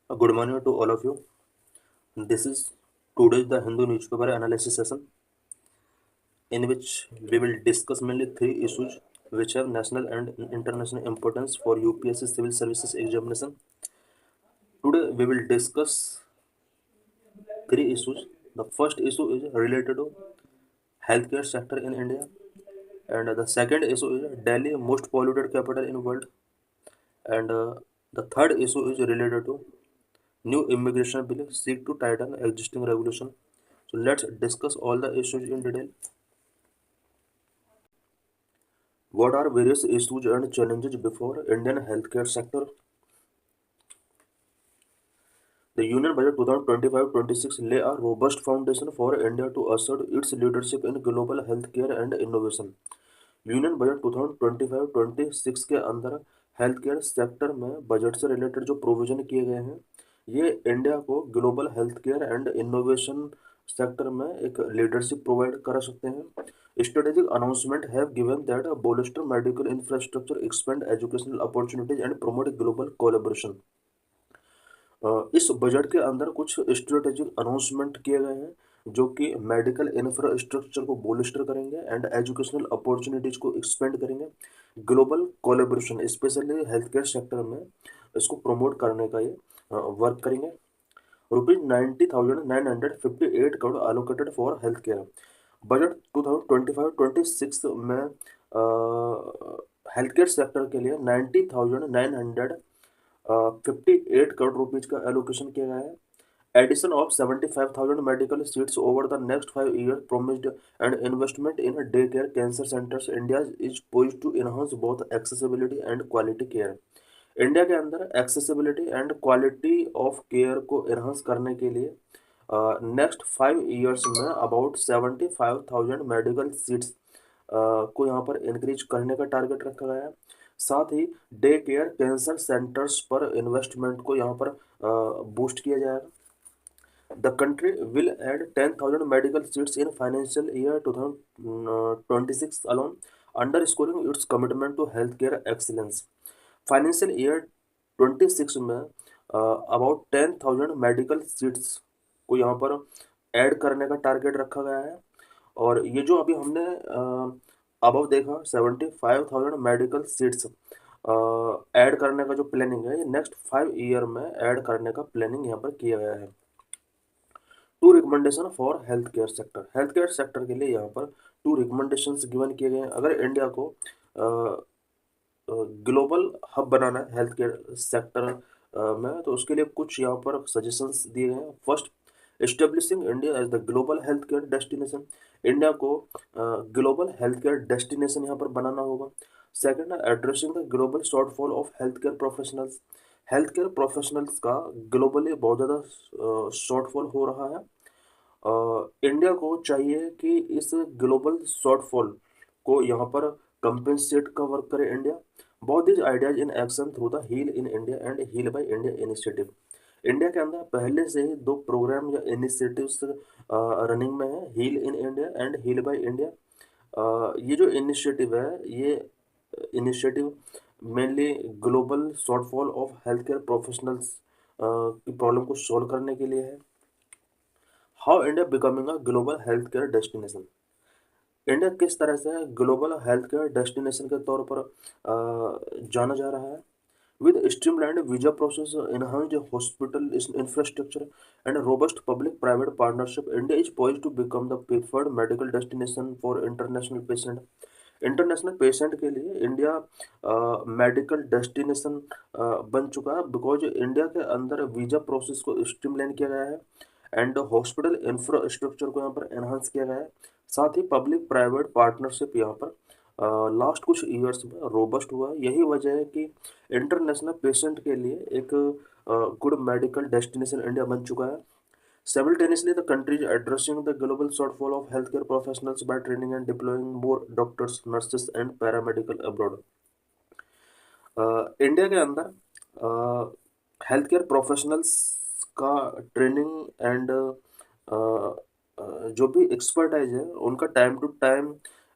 Good morning to all of you. This is today's the Hindu newspaper analysis session in which we will discuss mainly three issues which have national and international importance for UPSC civil services examination. Today we will discuss three issues. The first issue is related to healthcare sector in India, and the second issue is Delhi most polluted capital in world, and the third issue is related to new immigration bill seek to tighten existing regulation. So let's discuss all the issues in detail. What are various issues and challenges before Indian healthcare sector? The Union Budget 2025-26 lay a robust foundation for India to assert its leadership in global healthcare and innovation. Union budget 2025-26 के अंदर health care sector में budget से related जो provision किए गए हैं ये India को global health care and innovation sector में एक लीडरशिप प्रोवाइड करा सकते हैं। Strategic announcement have given that bolster medical infrastructure expand educational opportunities and promote global collaboration. इस बजट के अंदर कुछ स्ट्रेटेजिक अनाउंसमेंट किए गए हैं जो कि मेडिकल इंफ्रास्ट्रक्चर को बोलिस्टर करेंगे एंड एजुकेशनल अपॉर्चुनिटीज को एक्सपेंड करेंगे। Global collaboration specially health care sector में इसको प्रमोट करने का ये वर्क करेंगे। ₹90,958 crore allocated for health care. Budget 2025-26 में हेल्थ केयर सेक्टर के लिए 90,958 करोड़ रुपीज का एलोकेशन किया गया है। Addition of 75,000 medical seats over the next 5 years promised and investment in daycare cancer centers. India is poised to enhance both accessibility and quality care. India के अंदर accessibility and quality of care को enhance करने के लिए next 5 years में about 75,000 medical seats को यहाँ पर इंक्रीज करने का टारगेट रखा गया है। साथ ही डे केयर कैंसर सेंटर्स पर इन्वेस्टमेंट को यहाँ पर बूस्ट किया जाएगा। The country will add 10,000 medical seats in financial year 2026 alone, underscoring its commitment to healthcare excellence. Financial year 26 में अबाउट 10,000 मेडिकल सीट्स को यहाँ पर ऐड करने का टारगेट रखा गया है। और ये जो अभी हमने अबव देखा 75,000 मेडिकल सीट्स ऐड करने का जो प्लानिंग है ये नेक्स्ट 5 ईयर में ऐड करने का प्लानिंग यहाँ पर किया गया है। Two recommendation for health care sector के लिए यहाँ पर टू रिकमेंडेशंस गिवन किए गए हैं। अगर इंडिया को ग्लोबल हब बनाना है हेल्थ केयर सेक्टर में तो उसके लिए कुछ यहाँ पर सजेशंस दिए गए हैं। First, establishing India as the global health care destination. India को ग्लोबल हेल्थ केयर डेस्टिनेशन यहाँ पर बनाना होगा। Second, addressing the global shortfall of health care professionals. Health care professionals का ग्लोबली बहुत ज़्यादा शॉर्टफॉल हो रहा है। इंडिया को चाहिए कि इस ग्लोबल शॉर्टफॉल को यहाँ पर कंपेंसेट का वर्क करे इंडिया। बहुत these ideas in action through the heal in India and heal by India initiative. India के अंदर पहले से ही दो प्रोग्राम या इनिशिएटिव्स रनिंग में है, heal in India and heal by India. ये जो इनिशिएटिव है ये initiative mainly global shortfall of health care professionals की प्रॉब्लम को सॉल्व करने के लिए है। How India becoming a global health care destination. India किस तरह से ग्लोबल हेल्थ केयर डेस्टिनेशन के तौर पर जाना जा रहा है। With streamlined visa process, enhanced hospital infrastructure and robust public private partnership, India is poised to become the preferred medical destination for international patient। International patient के लिए इंडिया मेडिकल डेस्टिनेशन बन चुका है बिकॉज इंडिया के अंदर visa process को streamline किया गया है एंड हॉस्पिटल इंफ्रास्ट्रक्चर को यहाँ पर एनहांस किया गया है। साथ ही पब्लिक प्राइवेट पार्टनरशिप यहाँ पर लास्ट कुछ ईयर्स में रोबस्ट हुआ है। यही वजह है कि इंटरनेशनल पेशेंट के लिए एक गुड मेडिकल डेस्टिनेशन इंडिया बन चुका है। Simultaneously, the country is addressing the global shortfall of healthcare professionals by training and deploying more doctors, nurses and paramedical abroad। India के अंदर हेल्थ केयर प्रोफेशनल्स का training and जो भी expertise है उनका टाइम टू टाइम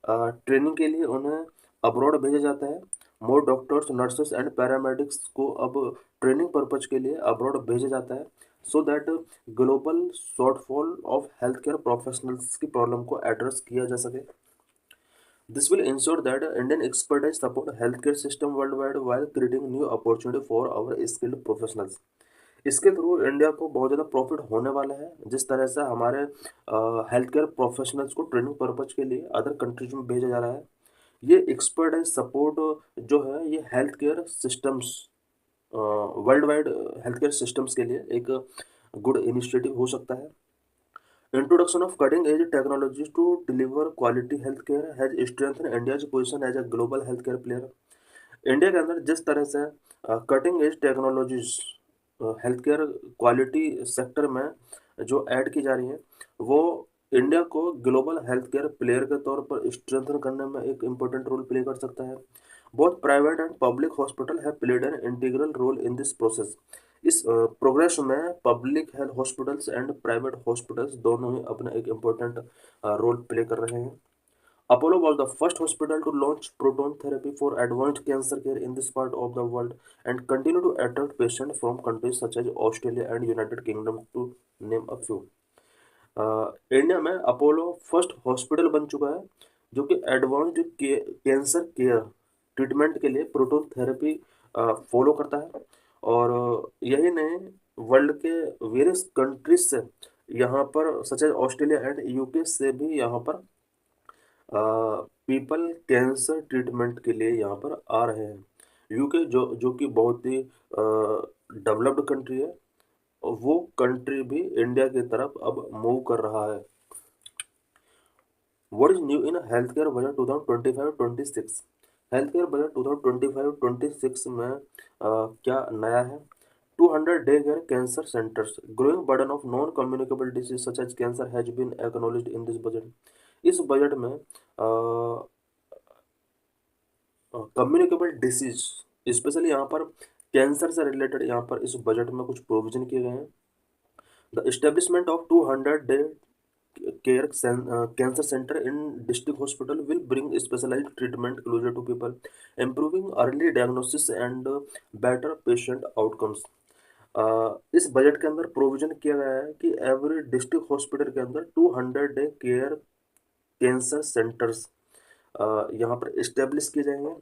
ट्रेनिंग के लिए उन्हें अब्रॉड भेजा जाता है। More doctors, nurses and paramedics को अब ट्रेनिंग पर्पज के लिए अब्रॉड भेजा जाता है, so that global shortfall of health care professionals की प्रॉब्लम को एड्रेस किया जा सके। This will ensure that Indian expertise support healthcare system worldwide while creating new opportunity for our skilled professionals. इसके थ्रू इंडिया को बहुत ज़्यादा प्रॉफिट होने वाला है, जिस तरह से हमारे हेल्थ केयर प्रोफेशनल्स को ट्रेनिंग पर्पज के लिए अदर कंट्रीज में भेजा जा रहा है। ये एक्सपर्टाइज सपोर्ट जो है ये health care systems world wide health care systems के लिए एक गुड इनिशिएटिव हो सकता है। Introduction of cutting-edge technologies to deliver quality healthcare has strengthened India's position as a global healthcare player. India के अंदर जिस तरह से cutting edge technologies health care quality sector में जो ऐड की जा रही हैं, वो इंडिया को ग्लोबल हेल्थ केयर प्लेयर के तौर पर स्ट्रेंथन करने में एक इम्पोर्टेंट रोल प्ले कर सकता है। Both private and public hospital have played an integral role in this process. इस प्रोग्रेस में public health hospitals and private hospitals दोनों ही अपना एक इम्पोर्टेंट रोल प्ले कर रहे हैं। Apollo was the first hospital to launch proton therapy for advanced cancer care in this part of the world and continue to attract patients from countries such as Australia and United Kingdom to name a few. India में Apollo first hospital बन चुका है जो कि advanced cancer care treatment के लिए proton therapy follow करता है, और यही नहीं, वर्ल्ड के वेरियस कंट्रीज से यहाँ पर such as Australia and UK से भी यहाँ पर पीपल कैंसर ट्रीटमेंट के लिए यहाँ पर आ रहे हैं। यूके जो कि बहुत ही डेवलप्ड कंट्री है, वो कंट्री भी इंडिया की तरफ अब मूव कर रहा है। What is new in health care budget 2025-26? Health care budget 2025-26 में क्या नया है? 200 day care cancer centres, growing burden of non communicable disease such as cancer has been acknowledged in this budget. इस बजट में communicable disease specially यहाँ पर cancer से related यहाँ पर इस बजट में कुछ प्रोविजन किए गए हैं। The establishment of 200 day care cancer centre in district hospital will bring specialised treatment closer to people, improving early diagnosis and better patient outcomes. इस बजट के अंदर प्रोविजन किया गया है कि एवरी डिस्ट्रिक्ट हॉस्पिटल के अंदर 200 डे केयर कैंसर सेंटर्स यहाँ पर इस्टेब्लिश किए जाएंगे।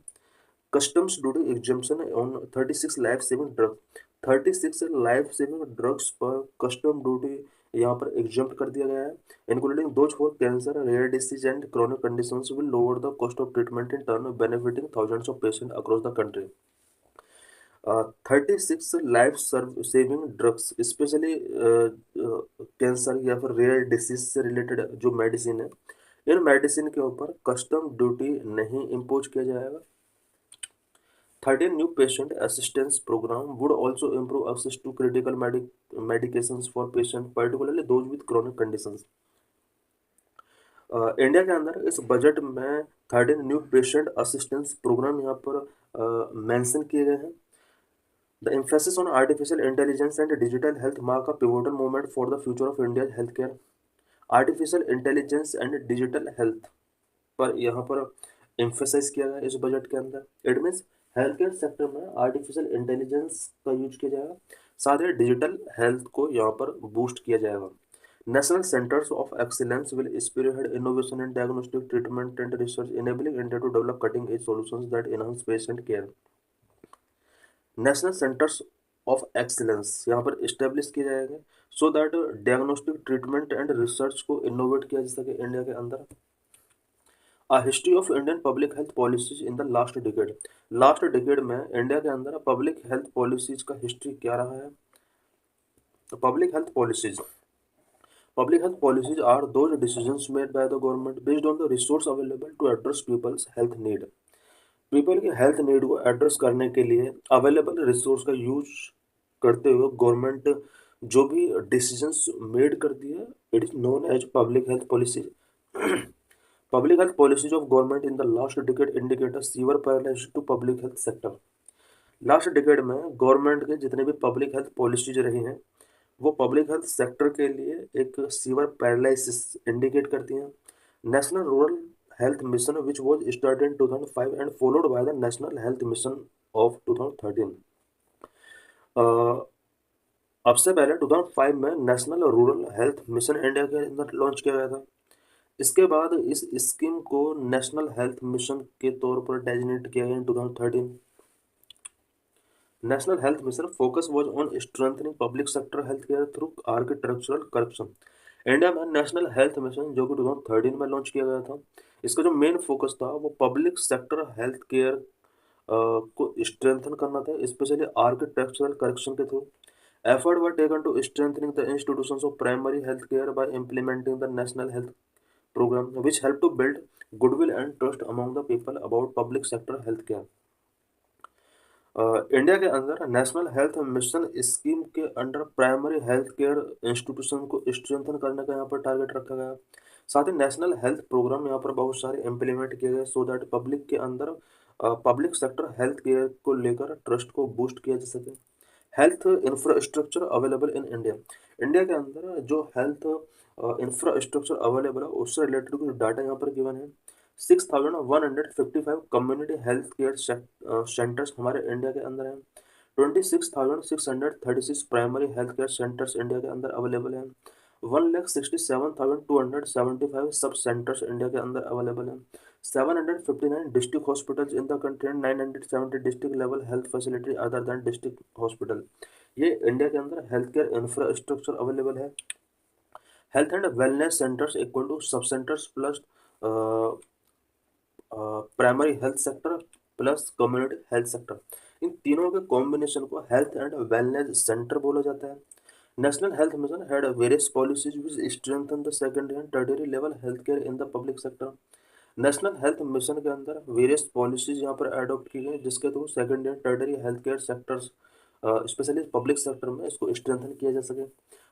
Customs duty exemption on 36 life saving drug, 36 life saving drugs पर कस्टम ड्यूटी यहाँ पर एग्जम्प्ट कर दिया गया है, including those for cancer, rare disease and chronic conditions will lower the cost of treatment in turn benefiting thousands of patient across the country. 36 life saving drugs specially cancer या फिर rare disease से related जो medicine है, in medicine के ऊपर custom duty नहीं impose किया जाएगा। 13 new patient assistance program would also improve access to critical medications for patients, particularly those with chronic conditions. India के अंदर इस बजट में 13 न्यू पेशेंट असिस्टेंस प्रोग्राम यहाँ पर मेंशन किए गए हैं। The emphasis on artificial intelligence and digital health mark a pivotal moment for the future of India's healthcare. Artificial intelligence and digital health पर यहाँ पर एम्फेसाइज किया गया इस बजट के अंदर। It means health care sector में आर्टिफिशियल इंटेलिजेंस का यूज किया जाएगा, साथ ही डिजिटल हेल्थ को यहाँ पर बूस्ट किया जाएगा। National centres of excellence will spearhead innovation in diagnostic treatment and research, enabling India to develop cutting edge solutions that enhance patient care. National centres of excellence यहाँ पर इस्टेब्लिश किए जाएंगे so that diagnostic treatment and research को innovate किया जा सके India के अंदर। A history of Indian public health policies in the last decade. Last decade में इंडिया के अंदर पब्लिक हेल्थ पॉलिसीज का हिस्ट्री क्या रहा है? Public health policies are those decisions made by the government based on the resource available to address people's health need. People की health need को address करने के लिए अवेलेबल रिसोर्स का यूज करते हुए गवर्नमेंट जो भी डिसीजंस मेड करती है, it is known as public health policy. Public health policies of government in the last decade indicate a severe paralysis to public health sector. Last decade में government के जितने भी पब्लिक हेल्थ पॉलिसीज रही हैं, वो public health sector के लिए एक सीवर पैरालिसिस इंडिकेट करती हैं। National rural health mission which was started in 2005 and followed by the national health mission of 2013. uh, अब से पहले 2005 में national rural health mission India के अंदर लॉन्च किया गया था। इसके बाद इस स्कीम को नेशनल हेल्थ मिशन के तौर पर डेजिग्नेट किया गया इन 2013। National health mission focus was on strengthening public sector health care through architectural corruption. India में नेशनल हेल्थ मिशन जो कि 2013 में लॉन्च किया गया था, इसका जो मेन फोकस था वो पब्लिक सेक्टर हेल्थ केयर को स्ट्रेंथन करना था, स्पेशली आर्किटेक्चरल करेक्शन के through. Effort were taken to strengthening the institutions of primary health care by implementing the national health program which help to build goodwill and trust among the people about public sector healthcare। India के अंदर national health mission scheme के under primary health care institution को strengthen करने का यहाँ पर target रखा गया। साथ ही नेशनल हेल्थ प्रोग्राम यहाँ पर बहुत सारे इम्प्लीमेंट किए गए सो दैट पब्लिक के अंदर पब्लिक सेक्टर हेल्थ केयर को लेकर ट्रस्ट को बूस्ट किया जा सके। Health infrastructure available in India. India के अंदर जो हेल्थ इंफ्रास्ट्रक्चर अवेलेबल है उससे रिलेटेड कुछ डाटा यहाँ पर गिवन है। 6,155 कम्युनिटी हेल्थ केयर सेंटर्स हमारे इंडिया के अंदर हैं। 26,636 primary health care centres India के अंदर अवेलेबल हैं। 1,67,275 सब सेंटर्स इंडिया के अंदर अवेलेबल हैं। 759 district hospitals in the country and 970 district level health facility other than district hospital. ये इंडिया के अंदर हेल्थ केयर इंफ्रास्ट्रक्चर अवेलेबल है। Health and wellness centres equal to sub centres plus primary health sector plus community health sector, इन तीनों के combination को health and wellness centre बोला जाता है। National health mission had various policies which strengthen the secondary and tertiary level health care in the public sector. National health mission के अंदर various policies यहाँ पर एडॉप्ट की गई जिसके through secondary and tertiary health care sectors specially public sector में इसको strengthen किया जा सके।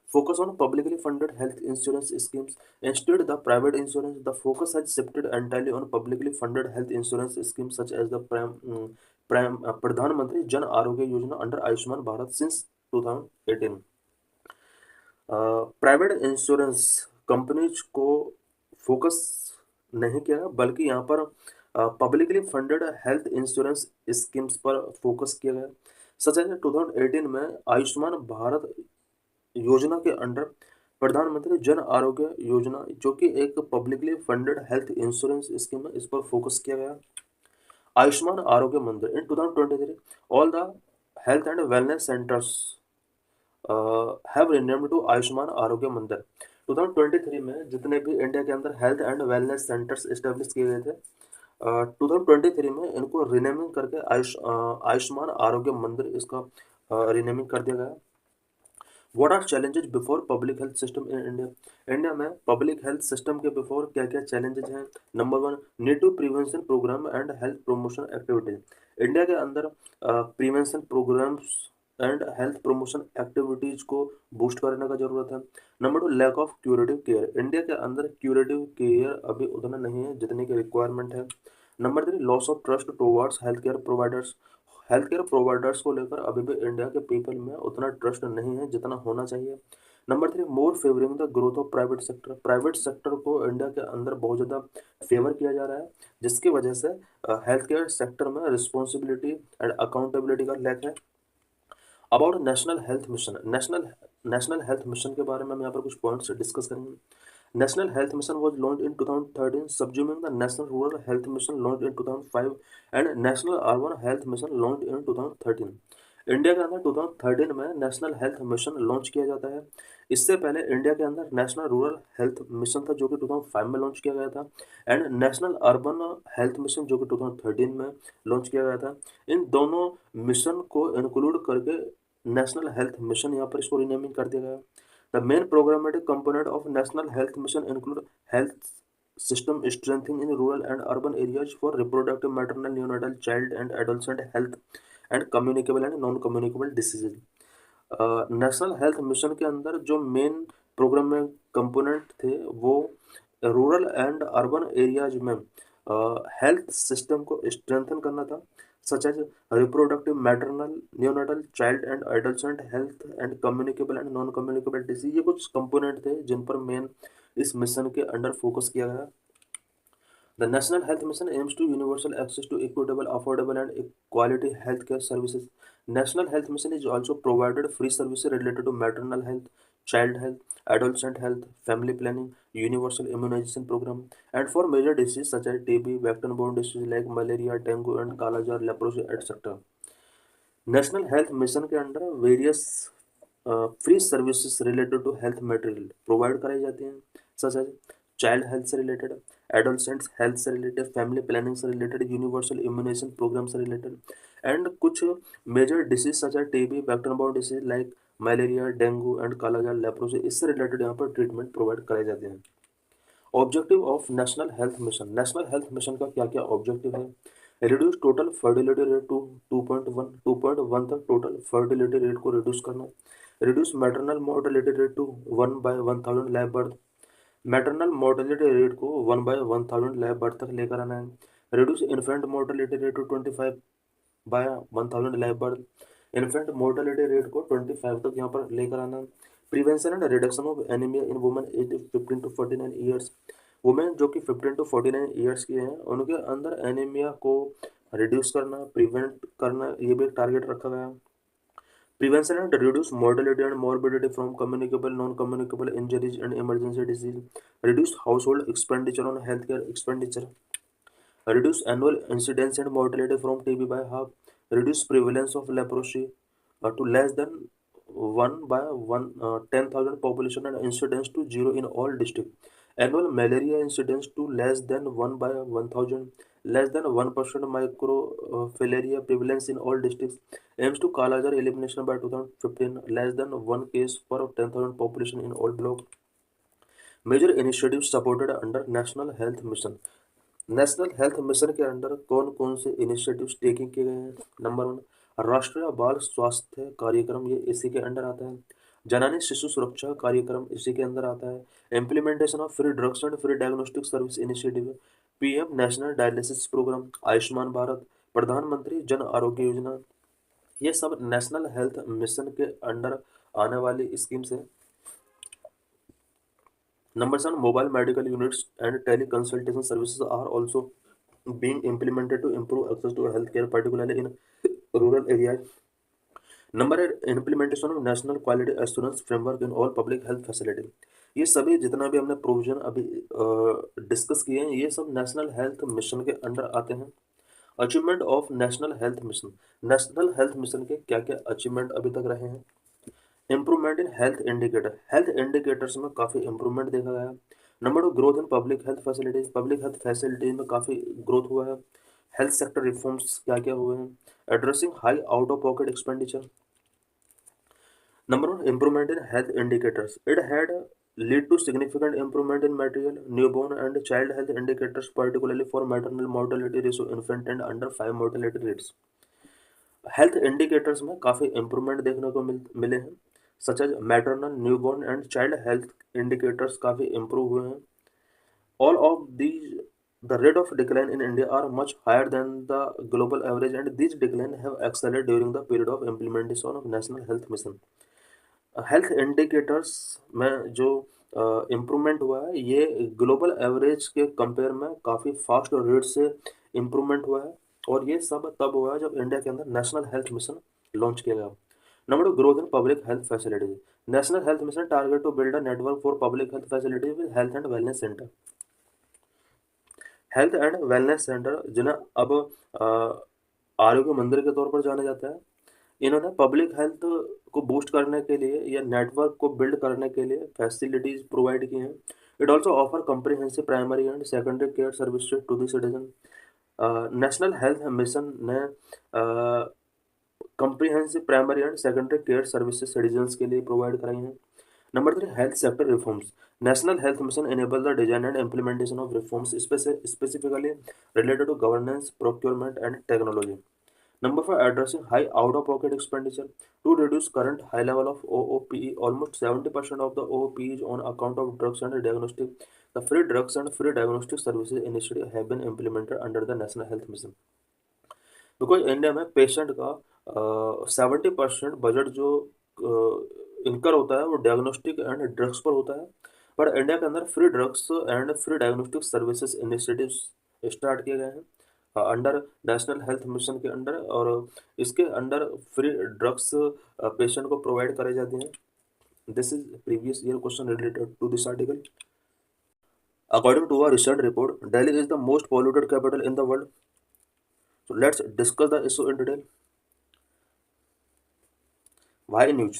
Focus on publicly funded health insurance schemes instead the private insurance. The focus has shifted entirely on publicly funded health insurance schemes such as the Pradhan Mantri Jan Arogya Yojana under Ayushman Bharat since 2018। Private insurance companies को focus नहीं किया बल्कि यहाँ पर publicly funded health insurance schemes पर focus किया गया। सच है 2018 में आयुष्मान भारत योजना के अंडर प्रधानमंत्री जन आरोग्य योजना जो कि एक publicly funded health insurance scheme है, इस पर फोकस किया गया। Ayushman Arogya Mandir in 2023 all the health and wellness centres have renamed to Ayushman Arogya Mandir. 2023 में जितने भी इंडिया के अंदर health and wellness centres establish किए गए थे 2023 में इनको रीनेमिंग करके आयुष्मान आरोग्य मंदिर इसका रीनेमिंग कर दिया गया। What are challenges before public health system in India? India में पब्लिक हेल्थ सिस्टम के बिफोर क्या क्या चैलेंजेस हैं? Number 1, native prevention programme and health promotion activities. India के अंदर prevention programmes and health promotion activities को बूस्ट करने का जरूरत है। Number 2, lack of curative care. India के अंदर क्यूरेटिव केयर अभी उतना नहीं है जितनी की रिक्वायरमेंट है। Number 3, loss of trust towards health care providers. Health care providers को लेकर अभी भी इंडिया के पीपल में उतना ट्रस्ट नहीं है जितना होना चाहिए। Number 3, more favouring the growth of private sector. Private sector को इंडिया के अंदर बहुत ज़्यादा फेवर किया जा रहा है जिसकी वजह से हेल्थ केयर सेक्टर में रिस्पॉन्सिबिलिटी एंड अकाउंटेबिलिटी का लैक है। About national health mission, national health mission के बारे में हम यहाँ पर कुछ पॉइंट्स डिस्कस करेंगे। National Health Mission was launched in 2013, subsuming the National Rural Health Mission launched in 2005 and National Urban Health Mission launched in 2013। India के अंदर 2013 में नेशनल हेल्थ मिशन लॉन्च किया जाता है। इससे पहले इंडिया के अंदर नेशनल रूरल हेल्थ मिशन था जो कि 2005 में लॉन्च किया गया था and national urban health mission जो कि 2013 में लॉन्च किया गया था। इन दोनों मिशन को इंक्लूड करके नेशनल हेल्थ मिशन यहाँ पर इसको रीनेमिंग कर दिया गया। The main programmatic component of National Health Mission include health system strengthening in rural and urban areas for reproductive, maternal, neonatal, child and adolescent health and communicable and non-communicable diseases। National health mission के अंदर जो main program में component थे वो rural and urban areas में health system को strengthen करना था such as reproductive, maternal, neonatal, child and adolescent health and communicable and non-communicable disease। ये कुछ कंपोनेंट थे जिन पर मेन इस मिशन के अंडर फोकस किया गया। The National Health Mission aims to universal access to equitable, affordable, and quality healthcare services. National Health Mission is also provided free services related to maternal health, child health, adolescent health, family planning, universal immunization program, and for major diseases such as TB, vector-borne diseases like malaria, dengue, and kala-jar, leprosy, etc. National health mission के under various free services related to health material provide कराई जाती हैं, such as child health से related, adolescents health से related, family planning से related, universal immunisation programme से related, and कुछ major disease such as TB, vector borne disease like malaria, dengue and kala azar, leprosy, इससे related यहाँ पर ट्रीटमेंट प्रोवाइड कराए जाते हैं। Objective of national health mission, national health mission का क्या क्या ऑब्जेक्टिव है? Reduce total fertility rate to 2.1 तक टोटल फर्टिलिटी रेट को रिड्यूस करना। Reduce maternal mortality rate to 1/1000 live birth, maternal mortality rate को 1/1000 लाइव बर्थ तक लेकर आना है। Reduce infant mortality rate to 25/1000 live birth, infant mortality rate को 25 तक यहाँ पर लेकर आना। Prevention and reduction of anaemia in women age 15 to 49 years, women जो कि 15 टू 49 ईयर्स की हैं उनके अंदर एनीमिया को रिड्यूस करना, प्रिवेंट करना, ये भी एक टारगेट रखा गया है। Prevention and reduce mortality and morbidity from communicable non communicable injuries and emergency disease, reduce house hold expenditure on health care expenditure, reduce annual incidence and mortality from TB by half, reduce prevalence of leprosy to less than 10,000 population and incidence to zero in all districts. Annual malaria incidence to less than 1/1000, less than 1% microfilaria prevalence in all districts. Aims to Kalajar elimination by 2015, less than 1 case per 10,000 population in all blocks. Major initiatives supported under National Health Mission. National health mission के under कौन कौन से initiatives taking किए गए हैं? Number 1, राष्ट्रीय बाल स्वास्थ्य कार्यक्रम, ये इसी के अंडर आता है। जननी शिशु सुरक्षा कार्यक्रम इसी के अंदर आता है। Implementation of free drugs and free diagnostic service initiative, PM national dialysis programme, Ayushman Bharat, Pradhan Mantri Jan Arogya Yojana, ये सब नेशनल हेल्थ मिशन के अंडर आने वाली स्कीम्स है। Number 7, mobile medical units and teleconsultation services are also being implemented to improve access to healthcare, particularly in rural areas. Number 8, implementation of national quality assurance framework in all public health facility. ये सभी जितना भी हमने provision अभी discuss किए हैं ये सब नेशनल हेल्थ मिशन के अंडर आते हैं। Achievement of national health mission, national health mission के क्या क्या अचीवमेंट अभी तक रहे हैं? Improvement in health indicator, health indicators में काफ़ी इम्प्रूवमेंट देखा गया है। Number 2, growth in public health facilities, public health facilities में काफ़ी ग्रोथ हुआ है। हेल्थ सेक्टर रिफॉर्म्स क्या क्या हुए हैं? Addressing high out of pocket expenditure. Number 1, improvement in health indicators, it had lead to significant improvement in material, newborn and child health indicators, particularly for maternal mortality ratio, infant and under 5 mortality rates. Health indicators में काफ़ी improvement देखने को मिले हैं, such as maternal, newborn and child health indicators काफ़ी improve हुए हैं। All of these the rate of decline in India are much higher than the global average and these decline have accelerated during the period of implementation of national health mission. Health indicators में जो improvement हुआ है ये global average के compare में काफ़ी fast rate से improvement हुआ है और ये सब तब हुआ है जब इंडिया के अंदर नेशनल हेल्थ मिशन लॉन्च किया गया। Number 2, growth in public health facilities, national health mission target to build a network for public health facilities with health and wellness centre. Health and wellness centre जिन्हें अब आरोग्य मंदिर के तौर पर जाना जाता है, इन्होंने पब्लिक हेल्थ को बूस्ट करने के लिए या नेटवर्क को बिल्ड करने के लिए फैसिलिटीज प्रोवाइड की हैं। It also offer comprehensive primary and secondary care services to the citizen. National health mission ने comprehensive primary and secondary care services citizens के लिए प्रोवाइड कराई हैं। Number 3, health sector reforms, national health mission enable the design and implementation of reforms specifically related to governance, procurement and technology. Number 4, addressing high out-of-pocket expenditure to reduce current high level of OOPE. Almost 70% of the OOPE is on account of drugs and diagnostic. The free drugs and free diagnostic services initiative have been implemented under the National Health Mission. Because India में patient का 70% budget जो इनकर होता है वो diagnostic and drugs पर होता है, बट इंडिया के अंदर free drugs and free diagnostic services initiatives start किए गए हैं अंडर नेशनल हेल्थ मिशन के अंडर, और इसके अंडर फ्री ड्रग्स पेशेंट को प्रोवाइड कराई जाती हैं। This is previous year question related to this article. According to a recent report, Delhi is the most polluted capital in the world. So let's discuss the issue in detail. Why news?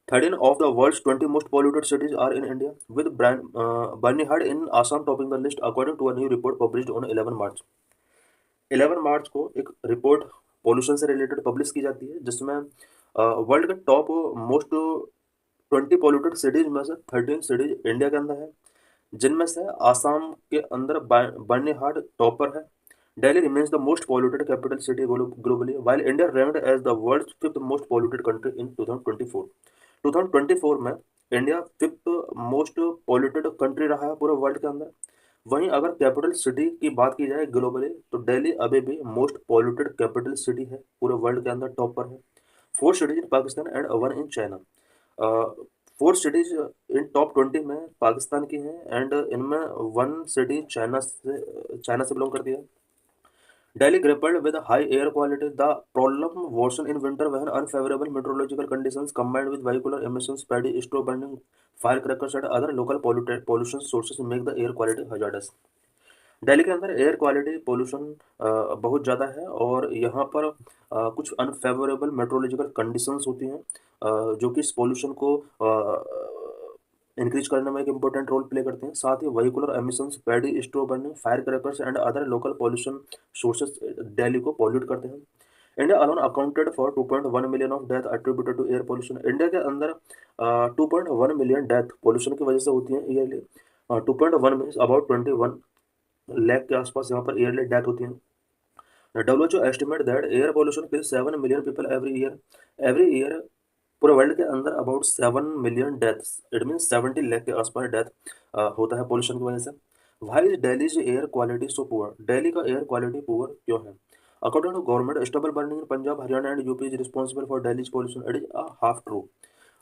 13 of the world's 20 most polluted cities are in India, with Barnihad in Assam topping the list, according to a new report published on 11 March. 11 मार्च को एक report pollution से related publish की जाती है, जिसमें world के top most 20 polluted cities में से 13 सिटीज इंडिया के अंदर है, जिनमें से आसाम के अंदर बर्निहाट टॉपर है। Delhi remains the most polluted capital city globally, while India ranked as the world's fifth most polluted country in 2024. 2024 में India fifth most polluted country रहा है पूरे वर्ल्ड के अंदर। वहीं अगर कैपिटल सिटी की बात की जाए ग्लोबली, तो दिल्ली अभी भी मोस्ट पॉल्यूटेड कैपिटल सिटी है पूरे वर्ल्ड के अंदर, टॉप पर है। 4 cities in Pakistan and 1 in China. 4 cities in top 20 में पाकिस्तान की हैं, एंड इनमें 1 सिटी चाइना से बिलोंग करती है। Delhi grappled with high air quality. The problem worsened in winter when unfavorable meteorological conditions combined with vehicular emissions, paddy straw burning, firecrackers and other local pollution sources make the air quality hazardous. Delhi के अंदर air quality pollution बहुत ज़्यादा है, और यहाँ पर कुछ unfavourable meteorological conditions होती हैं जो कि इस पोल्यूशन को इंक्रीज करने में एक इंपॉर्टेंट रोल प्ले करते हैं। साथ ही vehicular emissions, paddy straw burning, fire crackers and other local pollution sources Delhi को पॉल्यूट करते हैं। India alone accounted for 2.1 million of death attributed to air pollution. India के अंदर 2.1 मिलियन डेथ पोल्यूशन की वजह से होती है ईयरली। 2.1 मीन्स अबाउट 21 लाख के आसपास यहाँ पर ईयरली डेथ होती है। WHO estimate that air pollution kills 7 million people every year. Every year पूरे वर्ल्ड के अंदर about 7 million deaths, it mean 70 lakh के आसपास डेथ होता है पोल्यूशन की वजह से। Why is Delhi's air quality so poor? Delhi का एयर क्वालिटी पुअर क्यों है? According to government, stubble burning in Punjab, Haryana and UP is responsible for Delhi's pollution. It is a half true.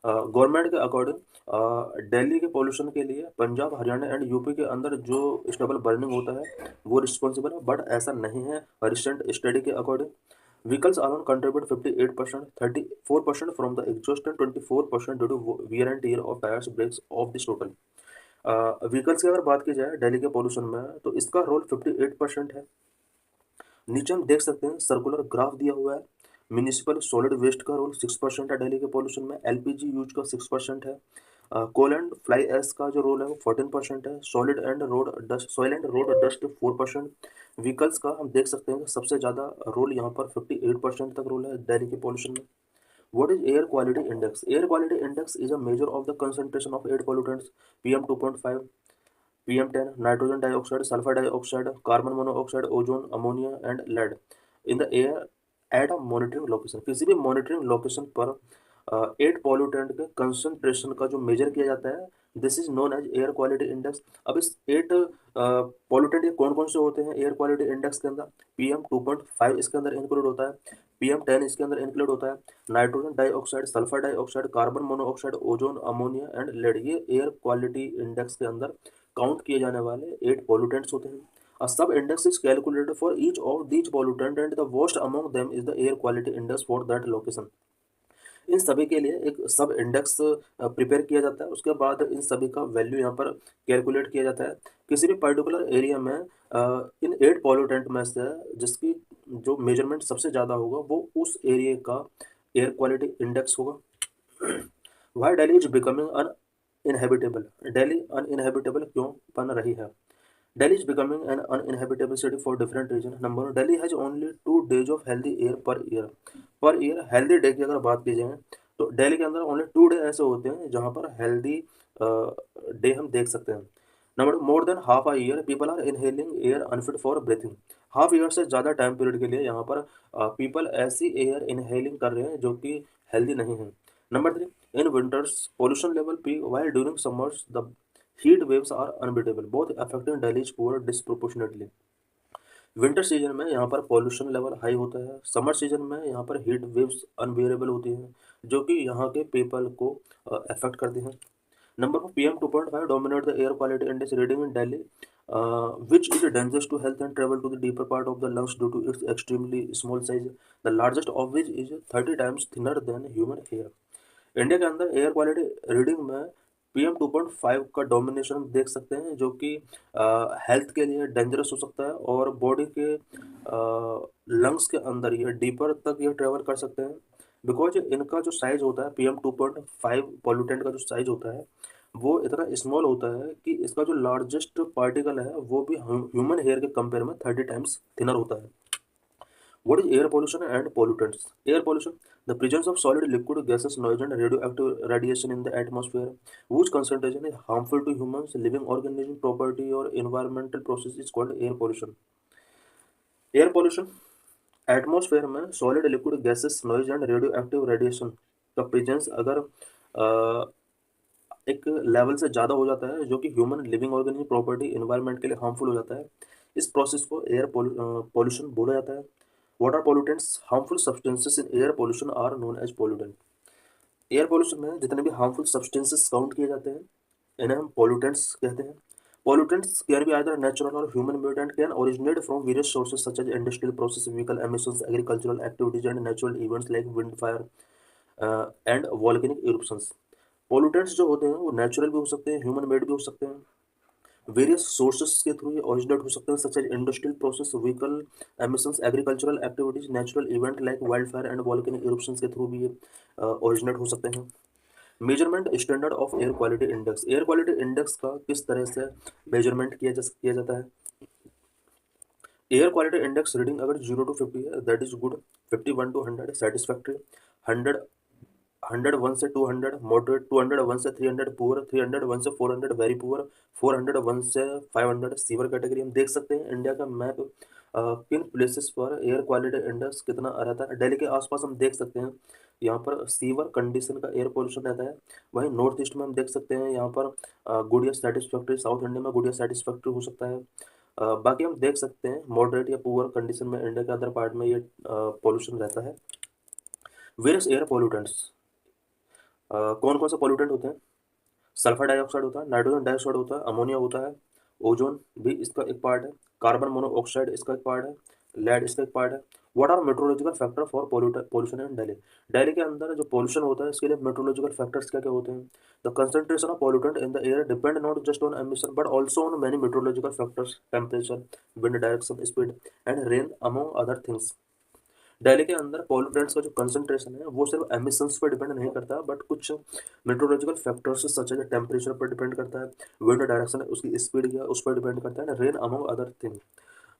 Government के अकॉर्डिंग दिल्ली के पोल्यूशन के लिए पंजाब, हरियाणा एंड यूपी के अंदर जो स्टबल बर्निंग होता है वो रिस्पॉन्सिबल है, बट ऐसा नहीं है। रिसेंट स्टडी के according vehicles alone contribute 58%, 34% from the exhaust and 24% due to wear and tear of tires, brakes of this total. Vehicles की अगर बात की जाए दिल्ली के पोल्यूशन में, तो इसका रोल 58% है। नीचे हम देख सकते हैं सर्कुलर ग्राफ दिया हुआ है। म्यूनिसिपल सॉलिड वेस्ट का रोल 6% है दिल्ली के पोल्यूशन में। एलपीजी यूज का 6% है। कोल एंड फ्लाई एश का जो रोल है वो 14% है। Soil and road dust 4%। Vehicles का हम देख सकते हैं कि सबसे ज़्यादा रोल यहाँ पर 58% तक रोल है दिल्ली के पोल्यूशन में। What is air quality index? Air quality index is a measure of the concentration of air pollutants, PM2.5, PM10, nitrogen dioxide, sulfur dioxide, carbon monoxide, ozone, ammonia and lead in the air at a monitoring location। किसी भी monitoring location पर air pollutant के concentration का जो measure किया जाता है, this is known as air quality index. अब इस 8 पॉल्यूटेंट ये कौन कौन से होते हैं एयर क्वालिटी इंडेक्स के अंदर? PM2.5 इसके अंदर इंक्लूड होता है, PM10 इसके अंदर इंक्लूड होता है, nitrogen dioxide, sulphur dioxide, carbon monoxide, ozone, ammonia and lead, ये एयर क्वालिटी इंडेक्स के अंदर काउंट किए जाने वाले 8 पॉल्यूटेंट्स होते हैं। A sub index is calculated for each of these pollutants and the worst among them is the air quality index for that location। इन सभी के लिए एक सब इंडेक्स प्रिपेयर किया जाता है, उसके बाद इन सभी का वैल्यू यहाँ पर कैलकुलेट किया जाता है। किसी भी पर्टिकुलर एरिया में इन 8 पॉल्यूटेंट में से जिसकी जो मेजरमेंट सबसे ज़्यादा होगा वो उस एरिया का एयर क्वालिटी इंडेक्स होगा। Why Delhi is becoming uninhabitable? Delhi uninhabitable क्यों बन रही है? Delhi is becoming an uninhabitable city for different reasons. Number one, Delhi has only 2 days of healthy air per year. Per year healthy day की अगर बात की जाए तो दिल्ली के अंदर ओनली 2 डे ऐसे होते हैं जहाँ पर हेल्दी डे हम देख सकते हैं। Number more than half a year people are inhaling air unfit for breathing. Half year से ज़्यादा टाइम पीरियड के लिए यहाँ पर पीपल ऐसी एयर इनहेलिंग कर रहे हैं जो कि हेल्दी नहीं है। Number 3, in winters pollution level peak while during summers the heat waves are unbeatable both affecting Delhi's poor disproportionately. Winter season में यहाँ पर पॉल्यूशन लेवल हाई होता है, समर सीजन में यहाँ पर हीट वेव्स अनबियरेबल होती हैं जो कि यहाँ के पीपल को अफेक्ट करती हैं। Number 4, PM2.5 dominate the air quality index reading in Delhi which is dangerous to health and travel to the deeper part of the lungs due to its extremely small size, the largest of which is 30 times thinner than human hair. India के अंदर air quality reading में PM2.5 का domination देख सकते हैं, जो कि health के लिए डेंजरस हो सकता है और बॉडी के लंग्स के अंदर ये डीपर तक ये ट्रेवल कर सकते हैं, बिकॉज इनका जो साइज होता है PM2.5 पॉल्यूटेंट का जो साइज होता है वो इतना स्मॉल होता है कि इसका जो लार्जेस्ट पार्टिकल है वो भी ह्यूमन हेयर के कंपेयर में 30 टाइम्स थिनर होता है. What is air pollution and pollutants? Air pollution, the presence of solid, liquid, gases, noise, and radioactive radiation in the atmosphere, whose concentration is harmful to humans, living organism, property, or environmental process is called air pollution. Air pollution, atmosphere में solid liquid gases noise and radioactive radiation का presence अगर एक level से ज़्यादा हो जाता है जो कि human living organism property environment के लिए हार्मफुल हो जाता है, इस प्रोसेस को एयर पॉल्यूशन बोला जाता है. What are pollutants? Harmful substances in air pollution are known as pollutant. Air pollution में जितने भी हार्मफुल सब्सटेंसेस काउंट किए जाते हैं इन्हें हम पोल्यूटेंट्स कहते हैं. Pollutants can be either natural और human made and can originate from various sources such as industrial process, vehicle emissions, agricultural activities and natural events like wind fire and volcanic eruptions. Pollutants जो होते हैं वो natural भी हो सकते हैं, human made भी हो सकते हैं, वेरियस सोर्सेस के थ्रू ये ओरिजिनेट हो सकते हैं such as industrial process, vehicle emissions, agricultural activities, natural event like wild fire and volcanic eruptions के थ्रू भी ये ओरिजिनेट हो सकते हैं. Measurement standard of air quality index. Air quality index का किस तरह से मेजरमेंट किया जाता है. एयर क्वालिटी इंडेक्स रीडिंग अगर 0 to 50 है that is good, 51 to 100 satisfactory, 100 101 से 200 मॉडरेट, 201 से 300 पुअर, 301 से 400 वेरी पुअर, 401 से 500 सीवर कैटेगरी. हम देख सकते हैं इंडिया का मैप किन प्लेसेस पर एयर क्वालिटी इंडेक्स कितना रहता है. दिल्ली के आसपास हम देख सकते हैं यहाँ पर सीवर कंडीशन का एयर पोल्यूशन रहता है. वहीं नॉर्थ ईस्ट में हम देख सकते हैं यहाँ पर गुड या सेटिस्फैक्ट्री, साउथ इंडिया में गुड या सेटिस्फैक्ट्री हो सकता है. बाकी हम देख सकते हैं मॉडरेट या पुअर कंडीशन में इंडिया के अदर पार्ट में ये पोल्यूशन रहता है. वेरियस एयर पोल्यूटेंट्स, कौन कौन से पोल्यूटेंट होते हैं. सल्फर डाइऑक्साइड होता है, नाइट्रोजन डाइऑक्साइड होता है, अमोनिया होता है, ओजोन भी इसका एक पार्ट है, कार्बन मोनोऑक्साइड इसका एक पार्ट है, लेड इसका एक पार्ट है. What are meteorological factor for pollution in Delhi. Delhi के अंदर जो पोल्यूशन होता है इसके लिए मेट्रोलॉजिकल फैक्टर्स क्या क्या होते हैं. The concentration of pollutant in the air depend not just on emission but also on many meteorological factors, temperature, wind direction, speed and rain among other things. Delhi के अंदर पॉल्यूटेंट्स का जो कंसंट्रेशन है वो सिर्फ एमिशंस पर डिपेंड नहीं करता बट कुछ meteorological factors such as temperature पर डिपेंड करता है, विंड डायरेक्शन उसकी स्पीड क्या उस पर डिपेंड करता है, rain among other thing.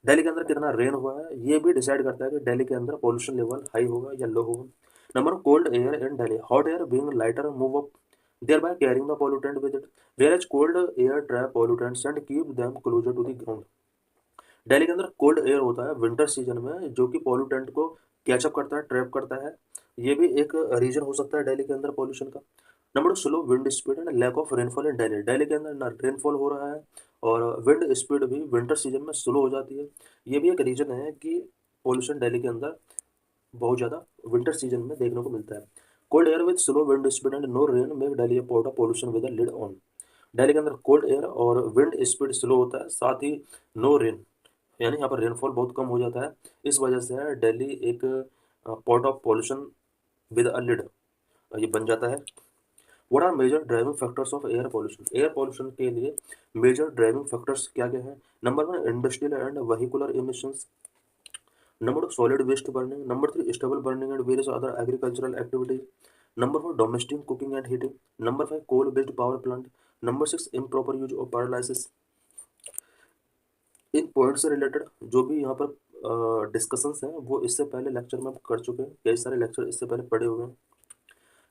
Delhi के अंदर कितना रेन हुआ है ये भी डिसाइड करता है कि दिल्ली के अंदर पॉल्यूशन लेवल हाई होगा या लो होगा. Number cold air in Delhi. Hot air being lighter move up thereby carrying the pollutant with it, whereas cold air trap pollutants and keep them closer to the ground. Delhi के अंदर cold air होता है winter season में जो कि pollutant को catch up करता है, ट्रैप करता है. ये भी एक रीजन हो सकता है दिल्ली के अंदर पॉल्यूशन का. Number 2 slow wind speed and lack of rainfall in Delhi. Delhi के अंदर ना रेनफॉल हो रहा है और विंड स्पीड भी विंटर सीजन में स्लो हो जाती है. ये भी एक रीजन है कि पॉल्यूशन दिल्ली के अंदर बहुत ज़्यादा विंटर सीजन में देखने को मिलता है. Cold air with slow wind speed and no rain make Delhi a pot of pollution with a lid on. Delhi के अंदर कोल्ड एयर और विंड स्पीड स्लो होता है, साथ ही नो रेन यानी यहाँ पर रेनफॉल बहुत कम हो जाता है. इस वजह से दिल्ली एक pot of pollution with a lid ये बन जाता है. What are major driving factors of air pollution. Air pollution के लिए मेजर ड्राइविंग फैक्टर्स क्या क्या हैं. Number 1 industrial and vehicular emissions. Number 2 solid waste burning. Number 3 stubble burning and various other agricultural activities. Number 4 domestic cooking and heating. Number 5 coal based power plant. Number 6 improper use of paralysis. In point से related जो भी यहाँ पर discussions हैं वो इससे पहले lecture में कर चुके हैं, कई सारे लेक्चर इससे पहले पढ़े हुए हैं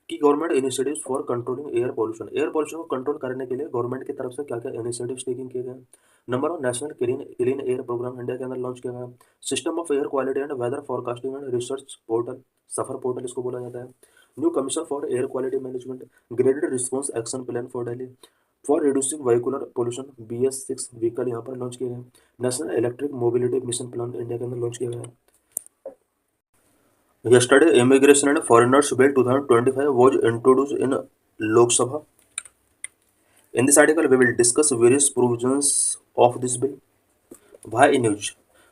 कि government initiatives for controlling air pollution. Air pollution को कंट्रोल करने के लिए गवर्नमेंट की तरफ से क्या क्या इनिशिएटिव्स टेकिंग किए गए हैं. Number 1 national clean air programme India के अंदर लॉन्च किया गया. System of air quality and weather forecasting and research portal, SAFAR portal इसको बोला जाता है. New commission for air quality management, graded response action plan for Delhi for reducing vehicular pollution, BS6 vehicle यहाँ पर लॉन्च किए गए. National electric mobility mission plan India के अंदर लॉन्च किया गया है. Yesterday, Immigration and Foreigners Bill 2025 was introduced in Lok Sabha. In this article, we will discuss various provisions of this bill? Why news?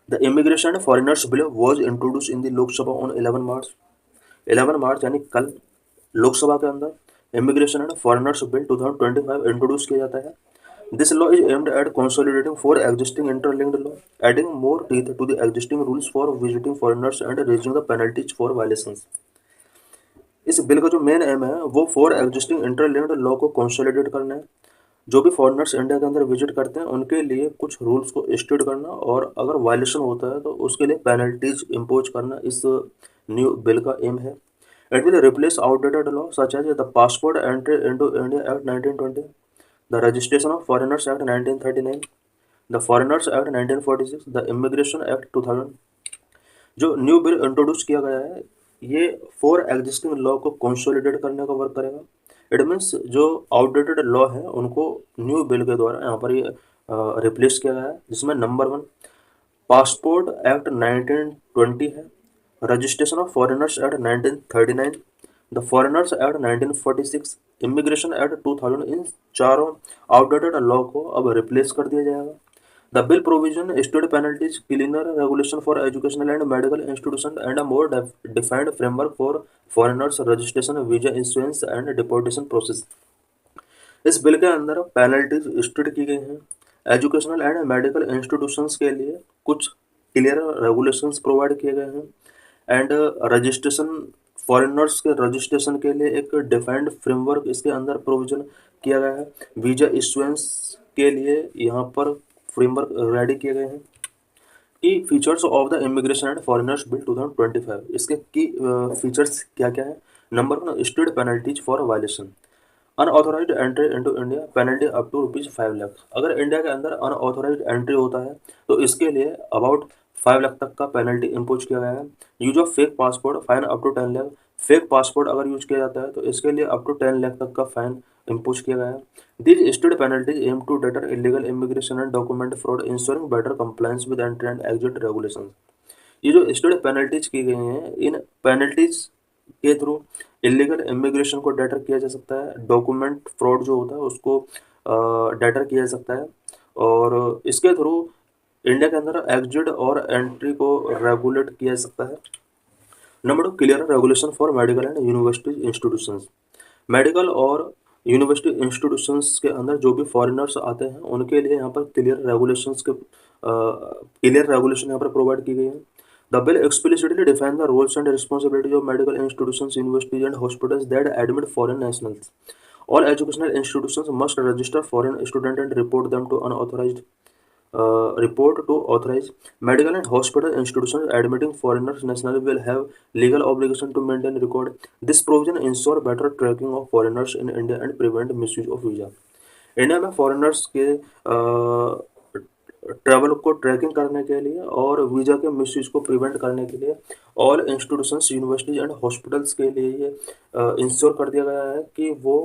The Immigration and Foreigners Bill was introduced in the Lok Sabha on 11 March. 11 मार्च यानी कल लोकसभा के अंदर immigration and foreigners bill 2025 introduce किया जाता है. This law is aimed at consolidating four existing interlinked law, adding more teeth to the existing rules for visiting foreigners and raising the penalties for violations. इस bill का जो main M है वो four existing interlinked law को consolidate करना है. जो भी फॉरेनर्स इंडिया के अंदर विजिट करते हैं उनके लिए कुछ रूल्स को स्टेट करना और अगर वायलेशन होता है तो उसके लिए पेनल्टीज इम्पोज करना इस न्यू बिल का एम है. It will replace outdated law such as the passport entry into India act 1920, the registration of foreigners act 1939, the foreigners act 1946, the immigration act 2000. जो न्यू बिल इंट्रोड्यूस किया गया है ये four existing law को consolidate करने का work करेगा. It means जो आउटडेटेड लॉ है उनको न्यू बिल के द्वारा यहाँ पर ये रिप्लेस किया गया है, जिसमें नंबर 1 पासपोर्ट एक्ट 1920 है, registration of foreigners act 1939, the foreigners act 1946, immigration act 2000. इन चारों आउटडेटेड लॉ को अब रिप्लेस कर दिया जाएगा. The bill provision state penalties, cleaner regulation for educational and medical institutions, and a more defined framework for foreigners registration, visa issuance and deportation process. इस bill के अंदर penalties state की गई हैं. एजुकेशनल एंड मेडिकल इंस्टीट्यूशंस के लिए कुछ clear regulations provide किए गए हैं एंड रजिस्ट्रेशन फॉरेनर्स के रजिस्ट्रेशन के लिए एक डिफाइंड फ्रेमवर्क इसके अंदर प्रोविजन किया गया है. वीजा इशुएंस के लिए यहाँ पर फ्रेमवर्क रेडी किए गए हैं. Key features of the immigration and foreigners bill 2025. इसके की फीचर्स क्या क्या है? Number 1 state penalties for violation. Unauthorised entry into India penalty up to ₹5 lakh. अगर इंडिया के अंदर अनऑथोराइज्ड एंट्री होता है तो इसके लिए अबाउट 5 लाख तक का पेनल्टी इम्पोज किया गया है. Use of fake passport fine up to 10 lakh. Fake passport अगर यूज किया जाता है तो इसके लिए अप टू 10 लाख तक का फाइन इम्पोज किया गया है. These state penalties aim to deter illegal immigration and document fraud, ensuring better compliance with entry and exit regulations. ये जो स्टेट पेनल्टीज की गई हैं इन पेनल्टीज के थ्रू इलीगल इमिग्रेशन को डेटर किया जा सकता है, डॉक्यूमेंट फ्रॉड जो होता है उसको डेटर किया जा सकता है और इसके थ्रू इंडिया के अंदर एग्जिट और एंट्री को रेगुलेट किया जा सकता है. Number 2 clear regulation for medical and university institutions. Medical और यूनिवर्सिटी इंस्टीट्यूशंस के अंदर जो भी फॉरेनर्स आते हैं उनके लिए यहाँ पर क्लियर रेगुलेशन यहाँ पर प्रोवाइड की गई है. The bill explicitly define the roles and responsibilities of medical institutions, universities and hospitals that admit foreign nationals. All educational institutions must register foreign student and report them to unauthorised report to authorized medical and hospital institutions admitting foreigners nationally will have legal obligation to maintain record. This provision ensure better tracking of foreigners in India and prevent misuse of visa. India में foreigners के travel को trekking करने के लिए और visa के misuse को prevent करने के लिए all institutions, universities and hospitals के लिए ये इंश्योर कर दिया गया है कि वो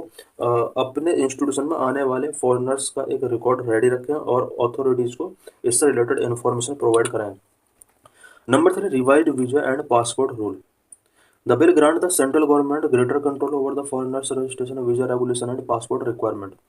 अपने इंस्टीट्यूशन में आने वाले फॉरेनर्स का एक रिकॉर्ड रेडी रखें और अथॉरिटीज़ को इससे रिलेटेड इन्फॉर्मेशन प्रोवाइड कराएं. Number 3 revised visa and passport rule. The bill grant the central government greater control over the foreigners registration, visa regulation and passport requirement.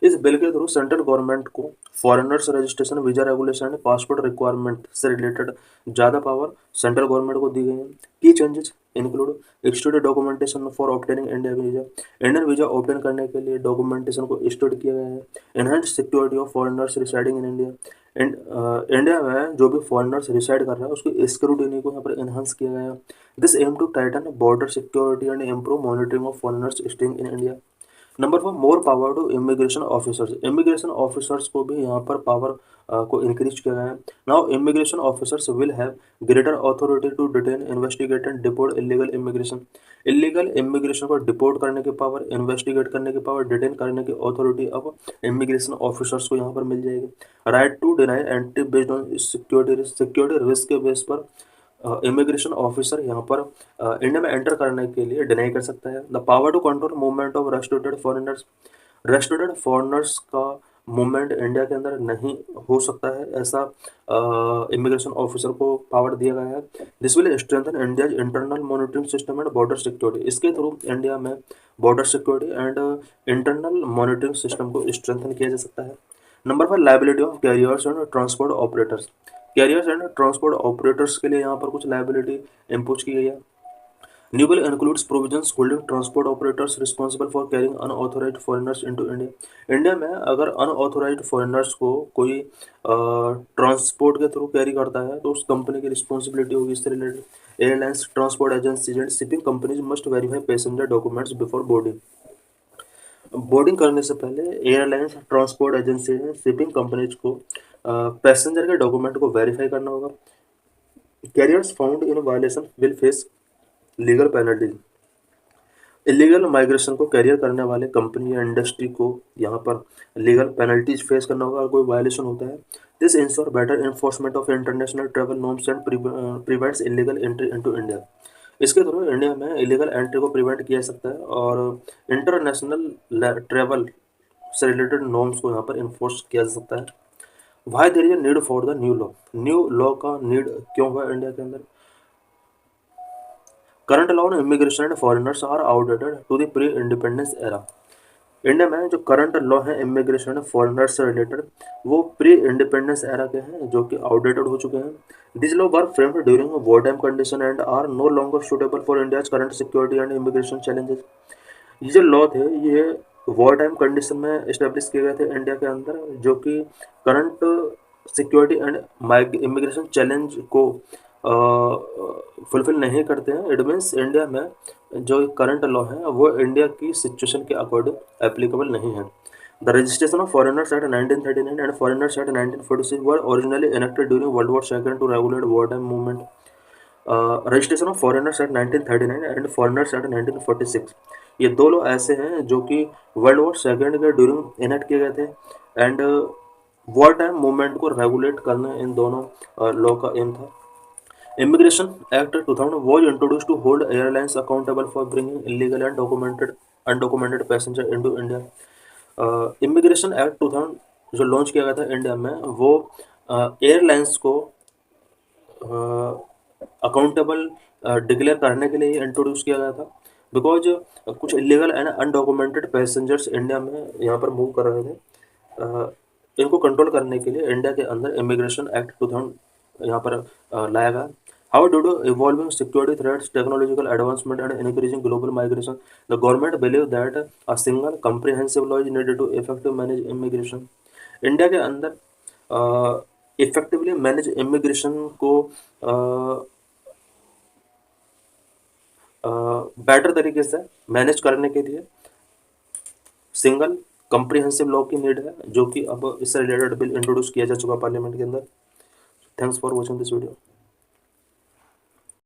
इस बिल के through central government को foreigners registration, visa regulation and passport requirement से related ज़्यादा power central government को दी गई है. की changes include state documentation for obtaining India visa. Indian visa obtain करने के लिए डॉक्यूमेंटेशन को स्टेट किया गया है. Enhance security of foreigners residing in India. India में जो भी फॉरेनर्स रिसाइड कर रहा है उसकी स्क्रूटिनी को यहाँ पर एनहांस किया गया है. This aim to tighten border security and improve monitoring of foreigners staying in India. Number 4 more power to immigration officers. Immigration officers को भी यहाँ पर पावर को इंक्रीज किया गया है. Now immigration officers will have greater authority to detain, investigate and deport illegal immigration. Illegal immigration को deport करने की पावर, इन्वेस्टिगेट करने की पावर, डिटेन करने की अथॉरिटी अब इमिग्रेशन ऑफिसर्स को यहाँ पर मिल जाएगी. Right to deny entry based on security risk के बेस पर इमिग्रेशन ऑफिसर यहाँ पर इंडिया में एंटर करने के लिए डिनाई कर सकता है. The power to control movement of restricted foreigners. Restricted foreigners का मूवमेंट इंडिया के अंदर नहीं हो सकता है, ऐसा इमिग्रेशन ऑफिसर को पावर दिया गया है. This will strengthen India internal monitoring system and border security. इसके थ्रू इंडिया में border security and internal monitoring system को स्ट्रेंथन किया जा सकता है. Number 5, liability of carriers and transport operators. Carriers and transport operators के लिए यहाँ पर कुछ लाइबिलिटी इम्पोज की गई है। New bill includes provisions holding transport operators responsible for carrying unauthorized foreigners into India. India में अगर अनऑथोराइज्ड फॉरेनर्स को कोई ट्रांसपोर्ट के थ्रू कैरी करता है तो उस कंपनी की रिस्पॉन्सिबिलिटी होगी इससे related. Airlines, transport agencies and shipping companies must verify passenger documents before boarding. Boarding करने से पहले airlines, transport agency and shipping companies को पैसेंजर के डॉक्यूमेंट को वेरीफाई करना होगा। Carriers found in violation will face legal penalties. Illegal migration को career करने वाले कंपनी या इंडस्ट्री को यहाँ पर लीगल पेनल्टीज फेस करना होगा अगर कोई वायलेशन होता है। This ensure better enforcement of international travel norms and prevents illegal entry into India. इसके थ्रू इंडिया में इलीगल एंट्री को प्रिवेंट किया जा सकता है और इंटरनेशनल ट्रेवल से रिलेटेड नॉर्म्स को यहाँ पर इन्फोर्स किया जा सकता है। Why there is need for the new law. New law का नीड क्यों हुआ इंडिया के अंदर? Current law on immigration and foreigners are outdated to the pre independence era. India में जो करंट लॉ है इमिग्रेशन एंड फॉरेनर्स से related वो प्री इंडिपेंडेंस एरा के हैं जो कि आउटडेटेड हो चुके हैं। This law were framed during war time condition and are no longer suitable for India's current security and immigration challenges. ये जो लॉ थे ये वॉर टाइम कंडीशन में इस्टेब्लिश किए गए थे इंडिया के अंदर जो कि current security and immigration challenge को फुलफिल नहीं करते हैं। इट मीन्स इंडिया में जो करंट लॉ है वो इंडिया की सिचुएशन के अकॉर्डिंग एप्लीकेबल नहीं है। The registration of foreigners act 1939 and foreigners act 1946 were originally enacted during world war second to regulate war time movement. Registration of foreigners act 1939 and foreigners act 1946 ये दो law ऐसे हैं जो कि world war second के during enact किए गए थे एंड वॉर टाइम मूवमेंट को रेगुलेट करना इन दोनों लॉ का एम था। Immigration Act 2000 was introduced to hold airlines accountable for bringing illegal and undocumented passenger into India. Immigration act 2000 जो लॉन्च किया गया था इंडिया में वो एयरलाइंस को अकाउंटेबल डिक्लेयर करने के लिए इंट्रोड्यूस किया गया था बिकॉज कुछ illegal and undocumented passengers India में यहाँ पर मूव कर रहे थे। इनको कंट्रोल करने के लिए इंडिया के अंदर इमिग्रेशन एक्ट 2000 यहाँ पर लाया गया। How due to evolving security threats, technological advancement, and increasing global migration, the government believe that a single comprehensive law is needed to effectively manage immigration. India के अंदर इफेक्टिवली मैनेज इमिग्रेशन को better तरीके से manage करने के लिए single comprehensive law की need है जो कि अब इससे रिलेटेड बिल इंट्रोड्यूस किया जा चुका पार्लियामेंट के अंदर। Thanks for watching this video.